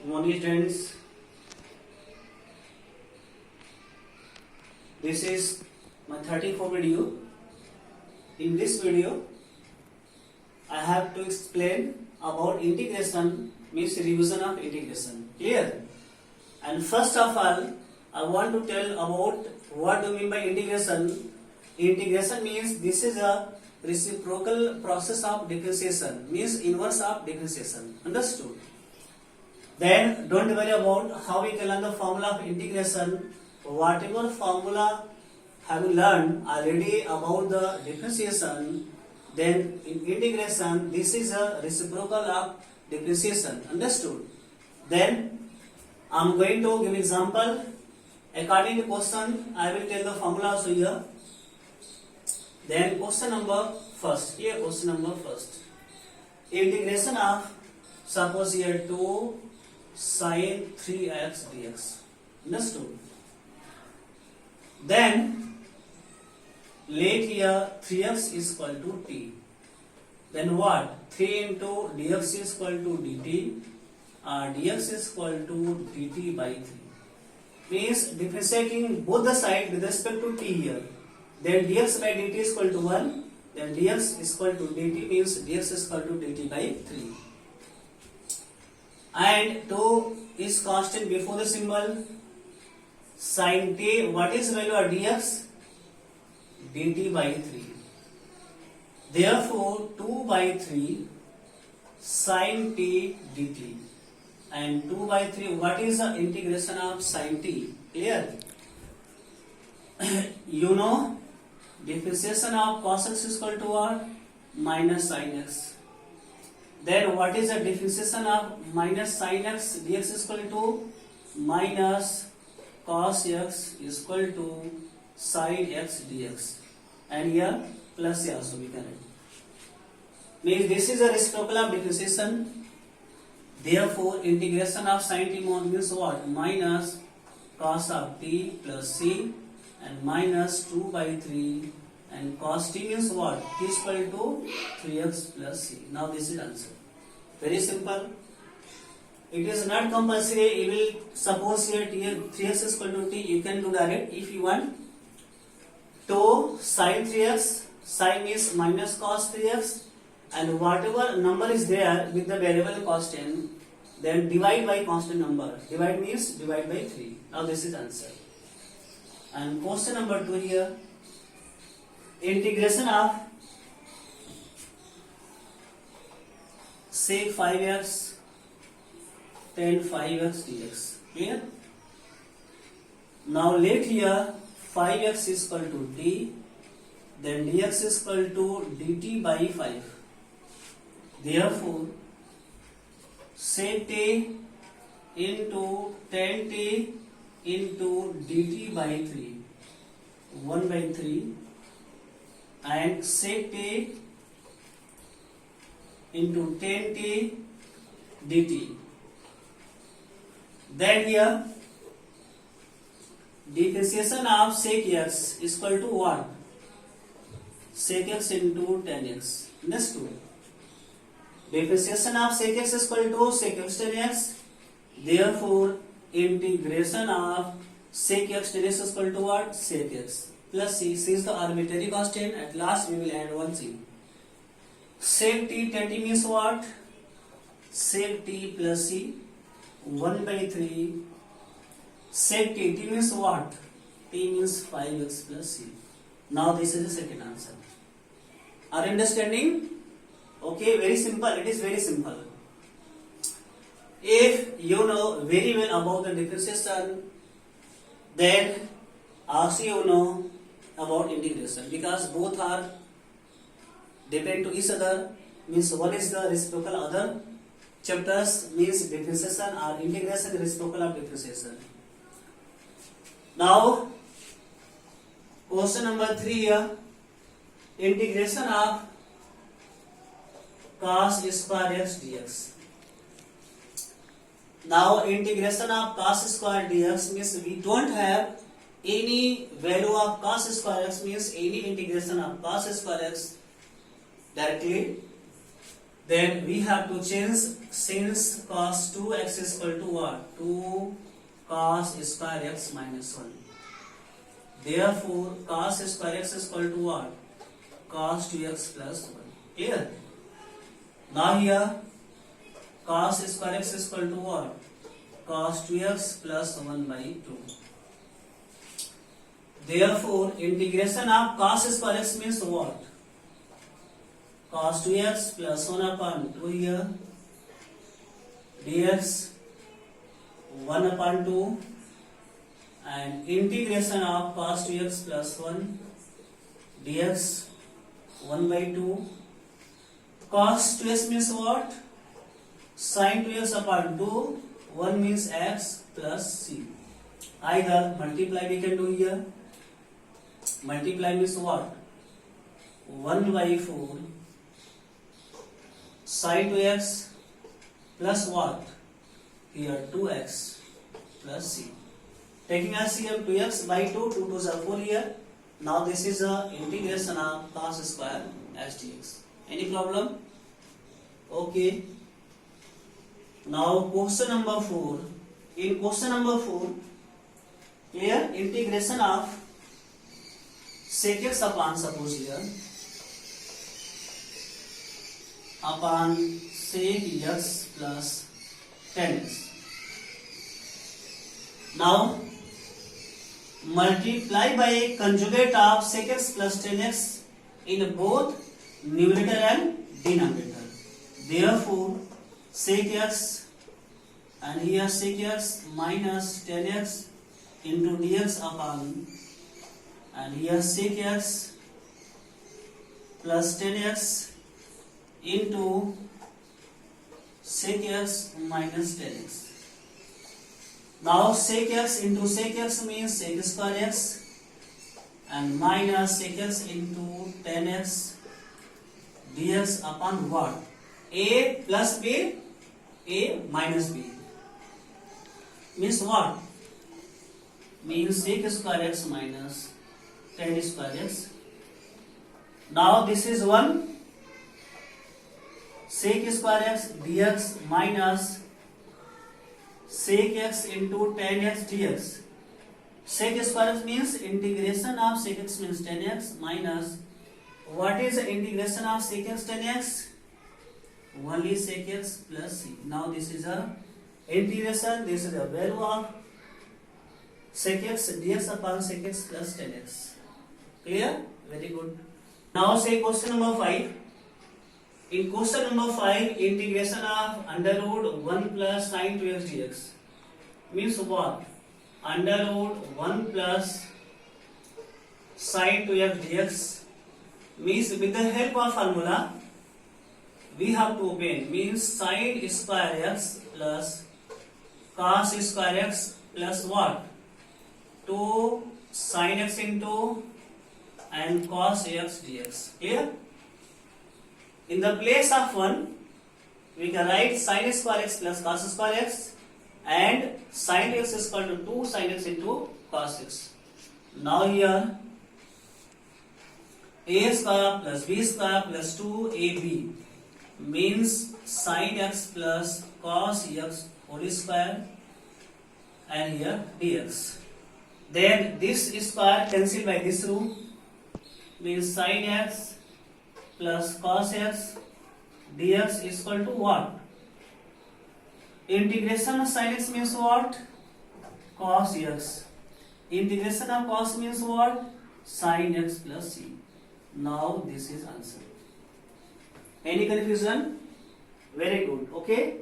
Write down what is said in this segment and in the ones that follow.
Morning students, this is my 34th video. In this video, I have to explain about integration, means revision of integration. Clear? And first of all, I want to tell about what do you mean by integration. Integration means this is a reciprocal process of differentiation, means inverse of differentiation. Understood? Then don't worry about how we can learn the formula of integration. Whatever formula have you learned already about the differentiation, then in integration this is a reciprocal of differentiation. Understood? Then I am going to give example. According to question, I will tell the formula also here. Then question number first. Here question number first. Integration of, suppose here 2 sin 3x dx. Understood? Then let here 3x is equal to t. Then what? 3 into dx is equal to dt. Dx is equal to dt by 3. Means differentiating both the side with respect to t here. Then dx by dt is equal to 1. Then dx is equal to dt, means dx is equal to dt by 3. And 2 is constant before the symbol. Sin t, what is value of dx? dt by 3. Therefore 2 by 3 sin t dt. And 2 by 3, what is the integration of sin t? Clear? You know, differentiation of cos x is equal to what? Minus sin x. Then what is the differentiation of minus sin x? Dx is equal to minus cos x is equal to sin x dx. And here plus here also we can write. Means this is a reciprocal of differentiation. Therefore integration of sin t means what? Minus cos of t plus c and minus 2 by 3 and cos t means what? T is equal to 3x plus c. Now this is answer. Very simple. It is not compulsory. You will suppose here 3x is equal to t. You can do direct if you want. 2 sin 3x. Sin is minus cos 3x. And whatever number is there with the variable constant, then divide by constant number. Divide means divide by 3. Now this is answer. And question number 2 here. Integration of sec 5x tan 5x dx. Clear? Now let here 5x is equal to t, then dx is equal to dt by 5. Therefore sec t into tan t into dt by 3, 1 by 3, and sec t into tan t dt. Then here differentiation of sec x is equal to what? Sec x into tan x. Understood? Differentiation of sec x is equal to sec x tan x. Therefore integration of sec x tan x is equal to what? Sec x plus c. C is the arbitrary constant. At last we will add one c. Sec t tan t means what? Sec t plus c, 1 by 3. Sec t, t means what? T means 5x plus c. Now this is the second answer. Are you understanding? Okay, very simple. It is very simple. If you know very well about the differentiation, then also you know about integration, because both are depend to each other. Means one is the reciprocal, other chapters means differentiation or integration reciprocal of differentiation. Now question number 3 here. Integration of cos square x dx. Now integration of cos square dx means we don't have any value of cos square x, means any integration of cos square x directly. Then we have to change, since cos 2x is equal to what? 2 cos square x minus 1. Therefore, cos square x is equal to what? Cos 2x plus 1. Clear? Now here, cos square x is equal to what? Cos 2x plus 1 by 2. Therefore, integration of cos square x means what? Cos 2x plus 1 upon 2 here, dx 1 upon 2, and integration of cos 2x plus 1 dx 1 by 2. Cos 2x means what? Sin 2x upon 2, 1 means x plus c. Either multiply we can do here. Multiply means what? 1 by 4 sin 2x plus what? Here 2x plus c. Taking LCM 2x by 2, 2 2s are 4 here. Now this is the integration of cos square s dx. Any problem? Okay. Now question number 4. In question number 4, here integration of sec x upon, suppose here, upon sec x plus 10x. Now multiply by conjugate of sec x plus 10x in both numerator and denominator. Therefore, sec x and here sec x minus 10x into dx upon, and here sec x plus 10x into sec x minus 10x. Now sec x into sec x means sec square x, and minus sec x into 10x dx upon what? A plus b, a minus b. Means what? Means sec square x minus 10 square x. Now this is 1 sec square x dx minus sec x into 10x dx. Sec square x means integration of sec x means 10x minus what is the integration of sec x 10x? Only sec x plus c. Now this is a integration, this is the value of sec x dx upon sec x plus 10x. Clear? Very good. Now say question number 5. In question number 5, integration of under root 1 plus sin 2x dx means what? Under root 1 plus sin 2x dx means with the help of formula we have to obtain, means sin square x plus cos square x plus what? 2 sin x into and cos x dx. Clear? In the place of 1, we can write sin square x plus cos square x, and sin x is equal to 2 sin x into cos x. Now here a square plus b square plus 2ab means sin x plus cos x whole square, and here dx. Then this square cancelled by this rule, means sin x plus cos x dx is equal to what? Integration of sin x means what? Cos x. Integration of cos means what? Sin x plus c. Now this is answer. Any confusion? Very good. Okay.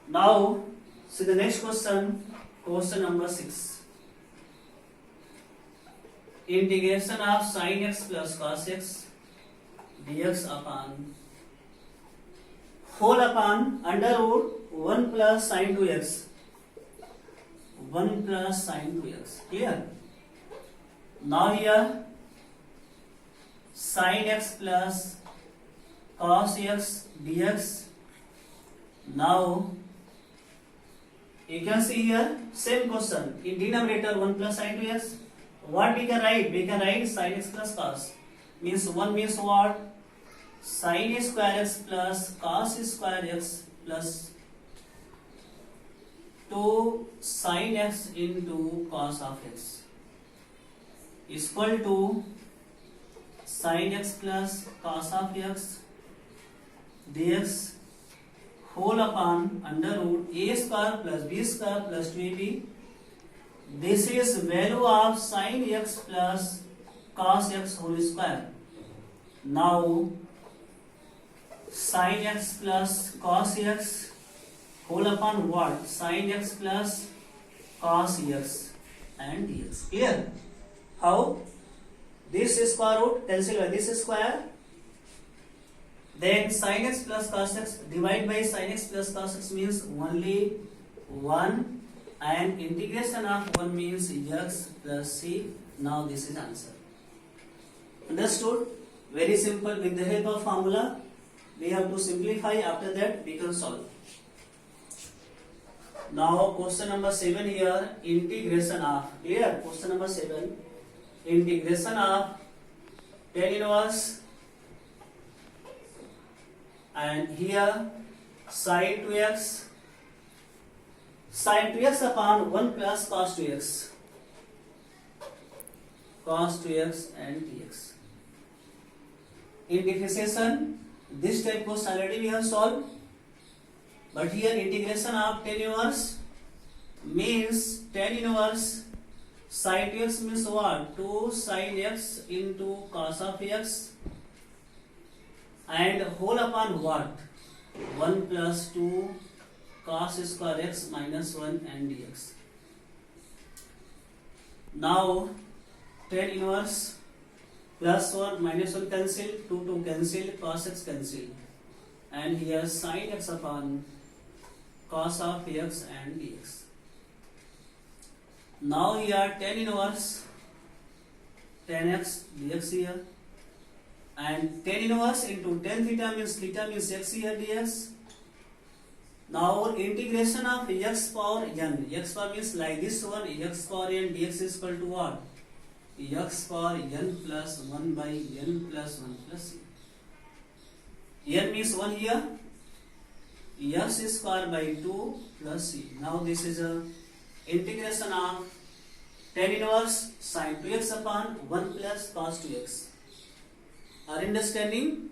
Now see the next question. Question number 6. Integration of sin x plus cos x dx upon whole upon under root 1 plus sin 2x. 1 plus sin 2x. Clear? Now here sin x plus cos x dx. Now you can see here same question. In denominator 1 plus sin 2x. What we can write? We can write sin x plus cos. Means 1 means what? sin square x plus cos square x plus 2 sin x into cos of x is equal to sin x plus cos of x dx whole upon under root a square plus b square plus 2ab. This is value of sin x plus cos x whole square. Now sin x plus cos x whole upon what? Sin x plus cos x and dx. Clear? How? This is square root cancel by this square. Then sin x plus cos x divided by sin x plus cos x means only 1 and integration of 1 means x plus c. Now this is answer. Understood? Very simple. With the help of formula we have to simplify, after that we can solve. Now question number 7 here, integration of, clear? Question number 7, integration of tan inverse and here sin 2x upon 1 plus cos 2x and dx. In differentiation, this type question already we have solved, but here integration of tan inverse means tan inverse sin 2x means what? 2 sin x into cos of x and whole upon what? 1 plus 2 cos square x minus 1 and dx. Now tan inverse plus 1 minus 1 cancel, 2 cancel, cos x cancel, and here sin x upon cos of x and dx. Now here tan inverse tan x dx here, and tan inverse into tan theta means x here dx. Now integration of x power n, x power means like this one, x power n dx is equal to what? X power n plus 1 by n plus 1 plus c. N means 1 here, x square by 2 plus c. Now this is a integration of tan inverse sin 2x upon 1 plus cos 2x. Are understanding?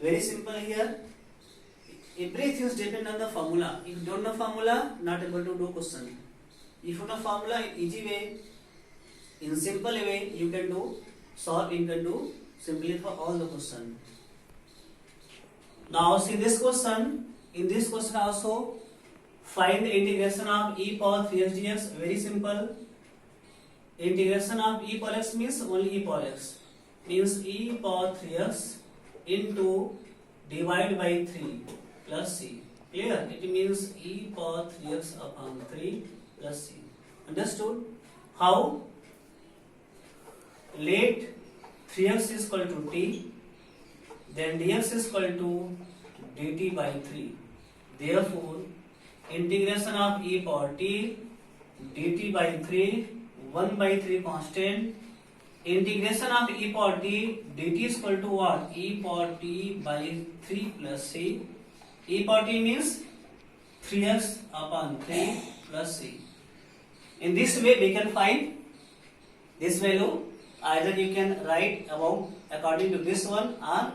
Very simple here. Everything is depend on the formula. If you don't know formula, not able to do question. If you know formula, in easy way, in simple way, you can do solve. You can do simplify all the question. Now see this question. In this question also, find the integration of e power 3x dx. Very simple. Integration of e power x means only e power x. Means e power 3x into divide by 3 plus c. Clear? It means e power 3x upon 3 plus c. Understood? How? Let 3x is equal to t, then dx is equal to dt by 3. Therefore, integration of e power t dt by 3, 1 by 3 constant. Integration of e power t dt is equal to what? E power t by 3 plus c. E power t means 3x upon 3 plus c. In this way we can find this value. Either you can write about according to this one, or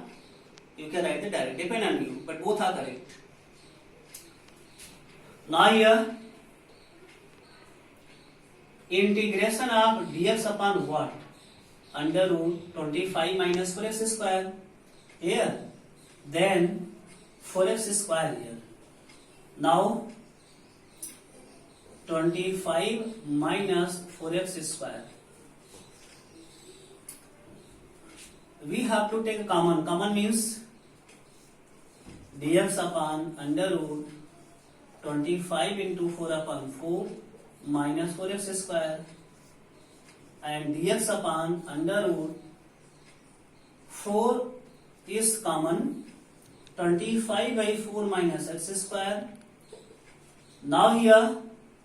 you can write the direct, depend on you, but both are correct. Now here integration of dx upon what? Under root 25 minus 4x square here, then 4x square here. Now 25 minus 4x square. We have to take common. Common means dx upon under root 25 into 4 upon 4 minus 4x square, and dx upon under root 4 is common, 25 by 4 minus x square. Now here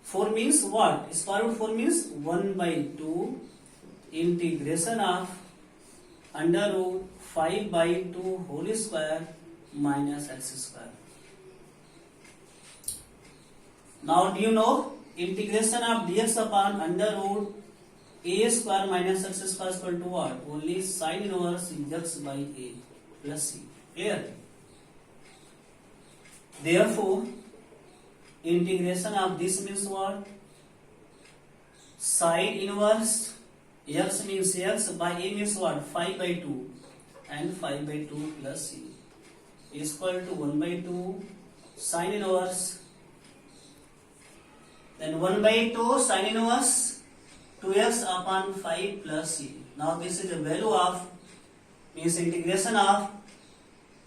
4 means what? Square root 4 means 1 by 2 integration of under root 5/2 whole square minus x square. Now do you know integration of dx upon under root a square minus x square is equal to what? Only sin inverse x by a plus c. Clear? Therefore, integration of this means what? Sin inverse x means x by a means what? 5/2 and 5/2 plus c is equal to 1/2 sin inverse, then 1/2 sin inverse 2x upon 5 plus c. Now this is the value of means integration of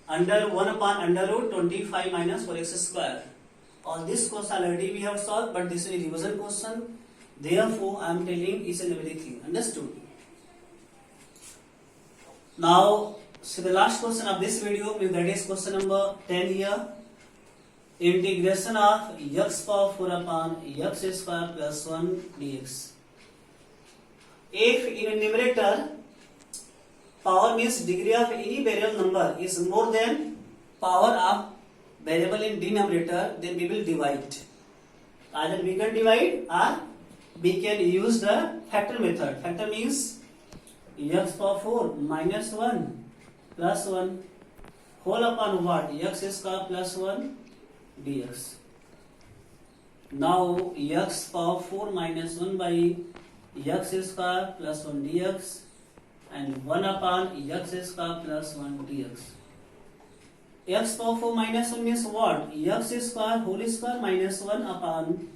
under 1 upon under root 25 minus 4x square. All this question already we have solved, but this is a revision question. Therefore, I am telling each and everything. Understood? Now, so the last question of this video is that is question number 10 here. Integration of x power 4 upon x square plus 1 dx. If in numerator power means degree of any variable number is more than power of variable in denominator, then we will divide. Either we can divide or we can use the factor method. Factor means x power 4 minus 1 plus 1 whole upon what? X square plus 1 dx. Now x power 4 minus 1 by x square plus 1 dx and 1 upon x square plus 1 dx. X power 4 minus 1 means what? X square whole square minus 1 upon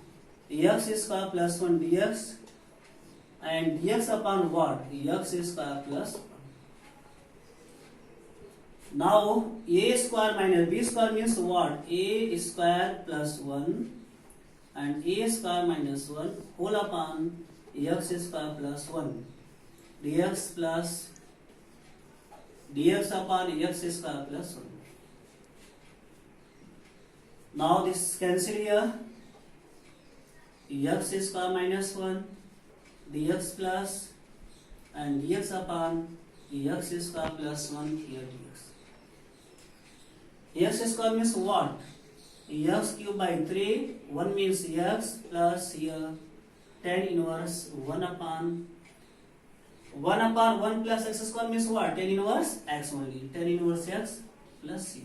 x square plus 1 dx and dx upon what? X square plus 1. Now a square minus b square means what? A square plus 1 and a square minus 1 whole upon x square plus 1 dx plus dx upon x square plus 1. Now this cancel here, x square minus 1 dx plus and dx upon x square plus 1 here dx. X square means what? X cube by 3, 1 means x plus here tan inverse 1 upon 1 plus x square means what? Tan inverse x only. Tan inverse x plus c.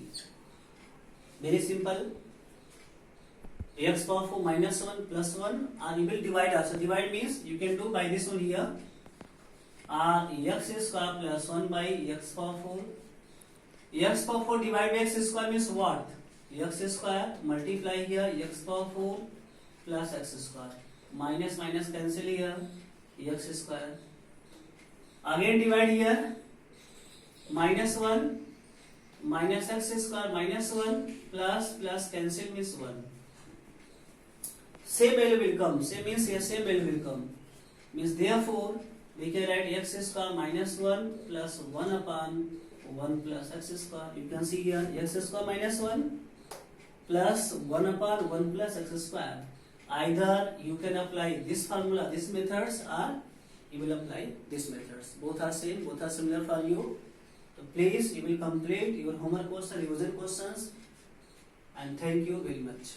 Very simple. X power 4 minus 1 plus 1, or you will divide also. Divide means you can do by this one here. X square plus 1 by x power 4. X power 4 divided by x square means what? X square multiply here x power 4 plus x square. Minus minus cancel here x square. Again divide here minus 1 minus x square minus 1 plus plus cancel means 1. Same value will come. Same means here same value will come. Means therefore we can write x square minus 1 plus 1 upon 1 plus x square. You can see here x square minus 1 plus 1 upon 1 plus x square. Either you can apply this formula, these methods, or you will apply these methods. Both are same, both are similar for you. So please, you will complete your homework question, revision questions, and thank you very much.